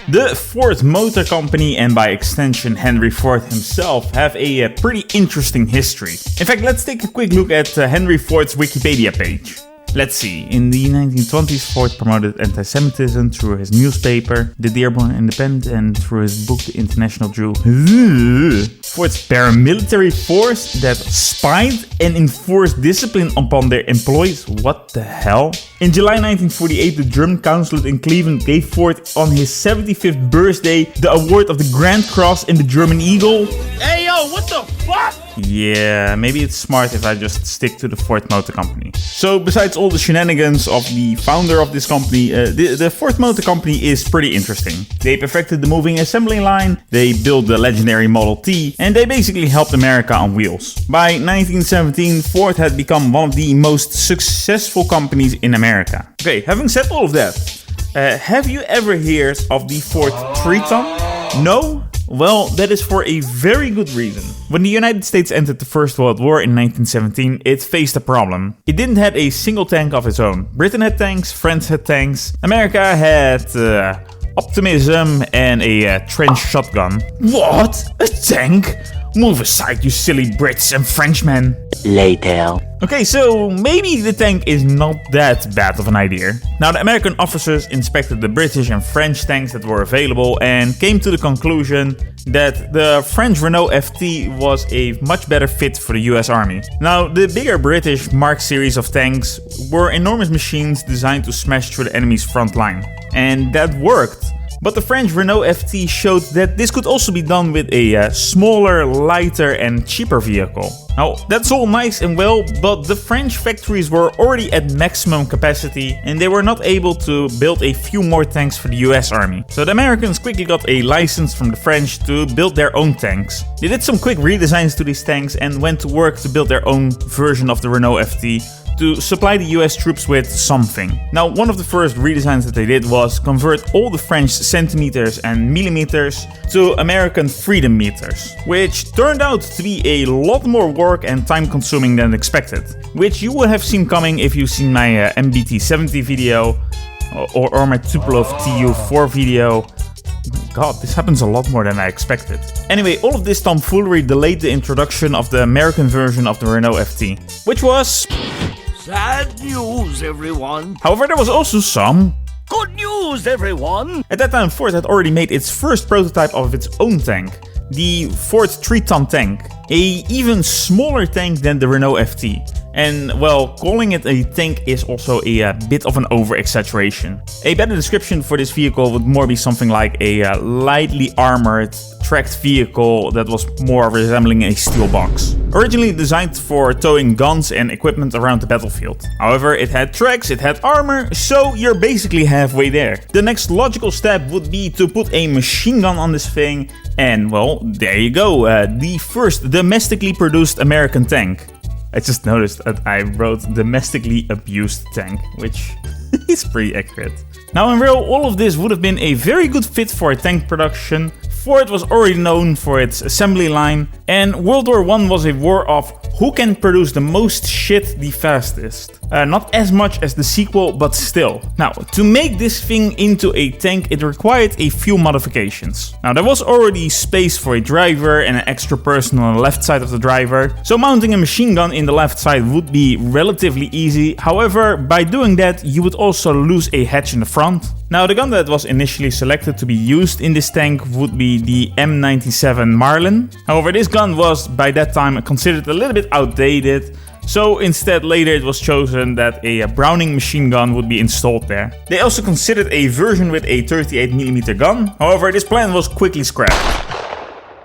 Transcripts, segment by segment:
The Ford Motor Company, and by extension Henry Ford himself, have a pretty interesting history. In fact, let's take a quick look at Henry Ford's Wikipedia page. Let's see, in the 1920s, Ford promoted anti-Semitism through his newspaper, The Dearborn Independent, and through his book, The International Jew. Ford's paramilitary force that spied and enforced discipline upon their employees. What the hell? In July 1948, the German consulate in Cleveland gave Ford on his 75th birthday the award of the Grand Cross in the German Eagle. Hey yo, what the fuck? Yeah, maybe it's smart if I just stick to the Ford Motor Company. So besides all the shenanigans of the founder of this company, the Ford Motor Company is pretty interesting. They perfected the moving assembly line, they built the legendary Model T, and they basically helped America on wheels. By 1917, Ford had become one of the most successful companies in America. Okay, having said all of that, have you ever heard of the Ford Triton? No? Well, that is for a very good reason. When the United States entered the First World War in 1917, it faced a problem. It didn't have a single tank of its own. Britain had tanks, France had tanks, America had optimism and a trench shotgun. What? A tank? Move aside, you silly Brits and Frenchmen. Later. Okay, so maybe the tank is not that bad of an idea. Now, the American officers inspected the British and French tanks that were available and came to the conclusion that the French Renault FT was a much better fit for the US Army. Now, the bigger British Mark series of tanks were enormous machines designed to smash through the enemy's front line. And that worked. But the French Renault FT showed that this could also be done with a smaller, lighter and cheaper vehicle. Now, that's all nice and well, but the French factories were already at maximum capacity and they were not able to build a few more tanks for the US Army. So the Americans quickly got a license from the French to build their own tanks. They did some quick redesigns to these tanks and went to work to build their own version of the Renault FT to supply the US troops with something. Now, one of the first redesigns that they did was convert all the French centimeters and millimeters to American freedom meters, which turned out to be a lot more work and time consuming than expected, which you would have seen coming if you've seen my MBT70 video or my Tupolev TU4 video. God, this happens a lot more than I expected. Anyway, all of this tomfoolery delayed the introduction of the American version of the Renault FT, which was Sad news, everyone. However, there was also some Good news, everyone. At that time, Ford had already made its first prototype of its own tank, the Ford Triton tank, a even smaller tank than the Renault FT. And well, calling it a tank is also a bit of an over-exaggeration. A better description for this vehicle would more be something like a lightly armored, tracked vehicle that was more resembling a steel box. Originally designed for towing guns and equipment around the battlefield. However, it had tracks, it had armor, so you're basically halfway there. The next logical step would be to put a machine gun on this thing, and well, there you go, the first domestically produced American tank. I just noticed that I wrote domestically abused tank, which is pretty accurate. Now in real, all of this would have been a very good fit for tank production. Ford was already known for its assembly line, and World War I was a war of who can produce the most shit the fastest. Not as much as the sequel, but still. Now, to make this thing into a tank, it required a few modifications. Now, there was already space for a driver and an extra person on the left side of the driver, so mounting a machine gun in the left side would be relatively easy. However, by doing that, you would also lose a hatch in the front. Now, the gun that was initially selected to be used in this tank would be the M97 Marlin. However, this gun was by that time considered a little bit outdated, so instead later it was chosen that a Browning machine gun would be installed there. They also considered a version with a 38mm gun, however this plan was quickly scrapped.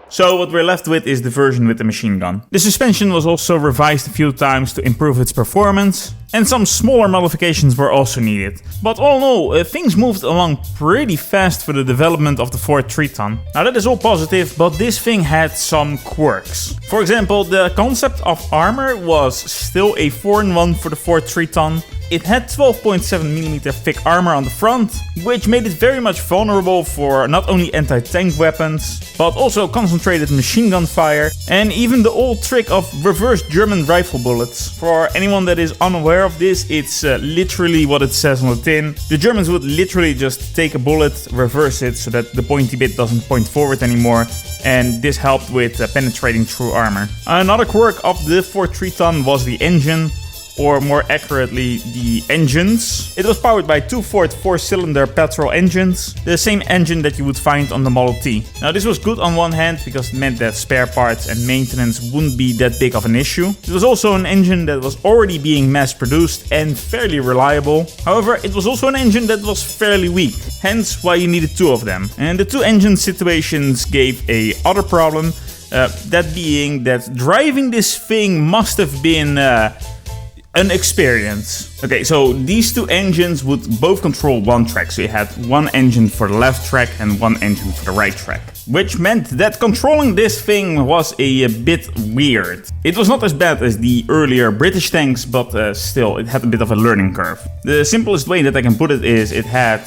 So what we're left with is the version with the machine gun. The suspension was also revised a few times to improve its performance, and some smaller modifications were also needed. But all in all, things moved along pretty fast for the development of the Ford Triton. Now that is all positive, but this thing had some quirks. For example, the concept of armor was still a foreign one for the Ford Triton. It had 12.7mm thick armor on the front, which made it very much vulnerable for not only anti-tank weapons, but also concentrated machine gun fire, and even the old trick of reverse German rifle bullets. For anyone that is unaware of this, it's literally what it says on the tin. The Germans would literally just take a bullet, reverse it so that the pointy bit doesn't point forward anymore, and this helped with penetrating through armor. Another quirk of the Ford Triton was the engine, or more accurately, the engines. It was powered by two Ford 4-cylinder petrol engines, the same engine that you would find on the Model T. Now this was good on one hand because it meant that spare parts and maintenance wouldn't be that big of an issue. It was also an engine that was already being mass produced and fairly reliable. However, it was also an engine that was fairly weak, hence why you needed two of them. And the two engine situations gave a other problem, that being that driving this thing must have been an experience. Okay, so these two engines would both control one track, so you had one engine for the left track and one engine for the right track. Which meant that controlling this thing was a bit weird. It was not as bad as the earlier British tanks, but still, it had a bit of a learning curve. The simplest way that I can put it is it had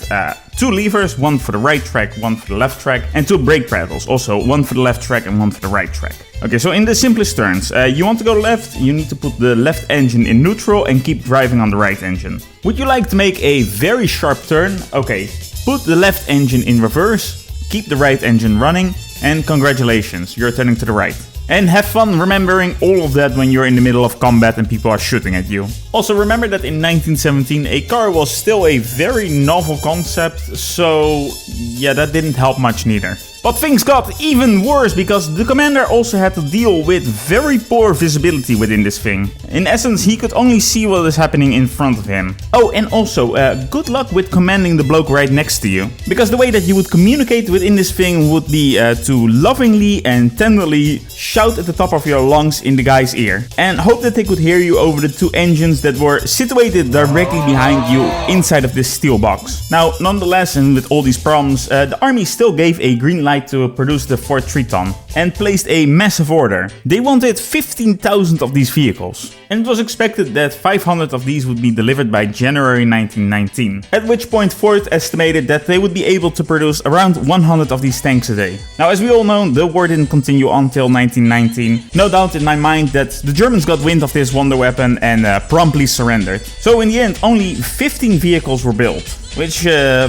two levers, one for the right track, one for the left track, and two brake pedals, also one for the left track and one for the right track. Okay, so in the simplest terms, you want to go left, you need to put the left engine in neutral and keep driving on the right engine. Would you like to make a very sharp turn? Okay, put the left engine in reverse, keep the right engine running, and congratulations, you're turning to the right. And have fun remembering all of that when you're in the middle of combat and people are shooting at you. Also remember that in 1917 a car was still a very novel concept, so yeah, that didn't help much neither. But things got even worse because the commander also had to deal with very poor visibility within this thing. In essence, he could only see what is happening in front of him. Oh, and also, good luck with commanding the bloke right next to you. Because the way that you would communicate within this thing would be to lovingly and tenderly shout at the top of your lungs in the guy's ear. And hope that they could hear you over the two engines that were situated directly behind you inside of this steel box. Now, nonetheless, and with all these problems, the army still gave a green light to produce the Ford Triton and placed a massive order. They wanted 15,000 of these vehicles, and it was expected that 500 of these would be delivered by January 1919, at which point Ford estimated that they would be able to produce around 100 of these tanks a day. Now, as we all know, the war didn't continue until 1919. No doubt in my mind that the Germans got wind of this wonder weapon and promptly surrendered. So in the end, only 15 vehicles were built, which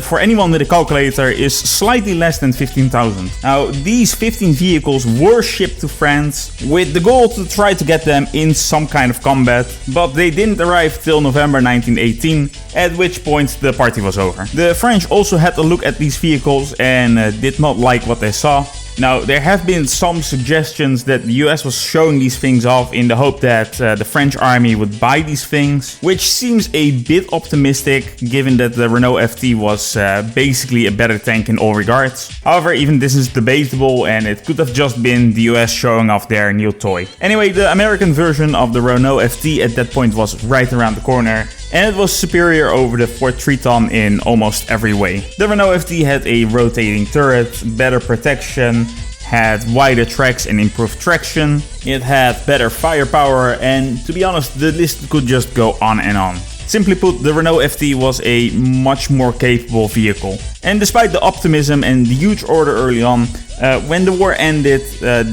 for anyone with a calculator is slightly less than 15,000. Now, these 15 vehicles were shipped to France with the goal to try to get them in some kind of combat, but they didn't arrive till November 1918, at which point the party was over. The French also had a look at these vehicles and did not like what they saw. Now, there have been some suggestions that the US was showing these things off in the hope that the French army would buy these things, which seems a bit optimistic given that the Renault FT was basically a better tank in all regards. However, even this is debatable and it could have just been the US showing off their new toy. Anyway, the American version of the Renault FT at that point was right around the corner, and it was superior over the Ford Triton in almost every way. The Renault FT had a rotating turret, better protection, had wider tracks and improved traction, it had better firepower, and to be honest, the list could just go on and on. Simply put, the Renault FT was a much more capable vehicle. And despite the optimism and the huge order early on, when the war ended,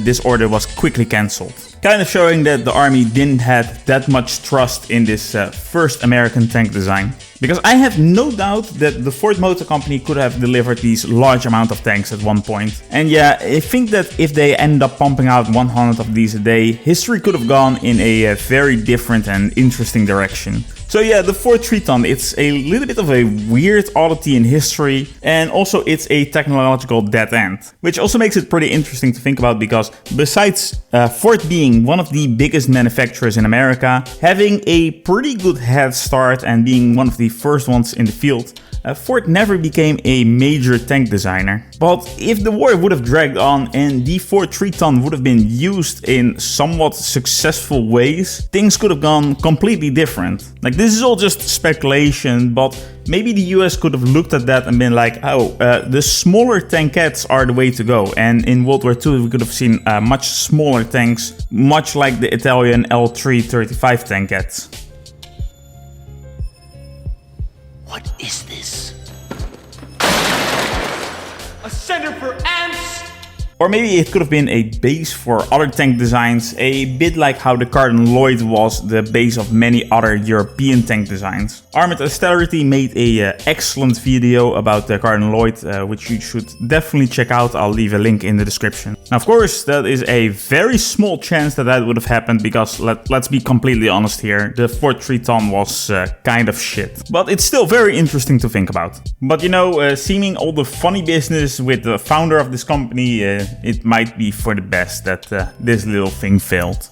this order was quickly cancelled. Kind of showing that the army didn't have that much trust in this first American tank design. Because I have no doubt that the Ford Motor Company could have delivered these large amount of tanks at one point. And yeah, I think that if they end up pumping out 100 of these a day, history could have gone in a very different and interesting direction. So yeah, the Ford Triton, it's a little bit of a weird oddity in history, and also it's a technological dead end, which also makes it pretty interesting to think about because besides Ford being one of the biggest manufacturers in America, having a pretty good head start and being one of the first ones in the field, Ford never became a major tank designer. But if the war would have dragged on and the Ford Triton would have been used in somewhat successful ways, things could have gone completely different. Like, this is all just speculation, but maybe the US could have looked at that and been like, oh, the smaller tankettes are the way to go. And in World War II, we could have seen much smaller tanks, much like the Italian L335 tankettes. What is this? A center for ants? Or maybe it could have been a base for other tank designs, a bit like how the Cardin Lloyd was the base of many other European tank designs. Armored Austerity made a excellent video about the Cardin Lloyd, which you should definitely check out. I'll leave a link in the description. Now, of course, that is a very small chance that that would have happened because let's be completely honest here, the Ford Triton was kind of shit. But it's still very interesting to think about. But you know, seeing all the funny business with the founder of this company, it might be for the best that this little thing failed.